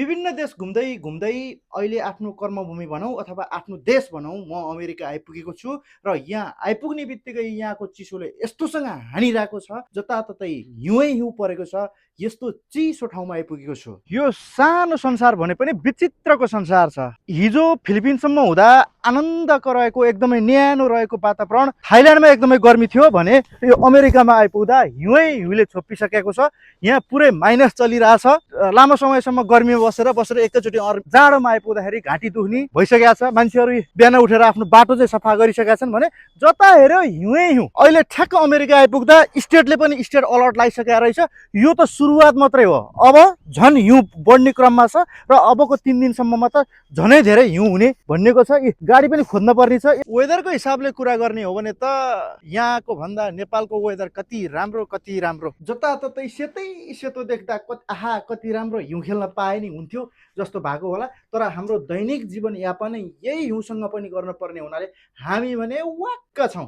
विभिन्न देश घुम्दै घुम्दै अहिले आफ्नो कर्मभूमि भनौँ अथवा आफ्नो देश भनौँ, म अमेरिका आइपुगेको छु र यहाँ आइपुग्ने बित्तिकै यहाँको चिसोले यस्तोसँग हानिरहेको छ, जताततै हिउँै हिउँ परेको छ। यस्तो चिसो ठाउँमा आइपुगेको छु। यो सानो संसार भने पनि विचित्रको संसार छ। हिजो फिलिपिन्ससम्म हुँदा आनन्दको रहेको एकदमै न्यानो रहेको वातावरण थाइल्यान्डमा एकदमै गर्मी थियो भने यो अमेरिकामा आइपुग्दा हिउँै हिउँले छोपिसकेको छ। यहाँ पुरै माइनस चलिरहेछ। लामो समयसम्म गर्मीमा बसेर बसेर एकैचोटि जाडोमा आइपुग्दाखेरि घाँटी दुख्ने भइसकेको छ। मान्छेहरू बिहान उठेर आफ्नो बाटो चाहिँ सफा गरिसकेका छन् भने जता हेऱ्यो हिउँै हिउँ। अहिले ठ्याक्क अमेरिका आइपुग्दा स्टेटले पनि स्टेट अलर्ट लगाइसकेको रहेछ। यो त सुरुवात मात्रै हो, अब झन् हिउँ बढ्ने क्रममा छ र अबको 3 दिनसम्ममा त झनै धेरै हिउँ हुने भन्नेको छ। गाडी पनि खोज्न पर्ने छ। वेदरको हिसाबले कुरा गर्ने हो भने त यहाँको भन्दा नेपालको वेदर कति राम्रो, कति राम्रो। जताततै सेतै सेतो देख्दा आहा कति राम्रो हिउँ खेल्न पाए नि हुन्थ्यो जस्तो भएको होला। तर हाम्रो दैनिक जीवनयापन यही हिउँसँग पनि गर्न पर्ने हुनाले हामी भने वाक्क छौँ।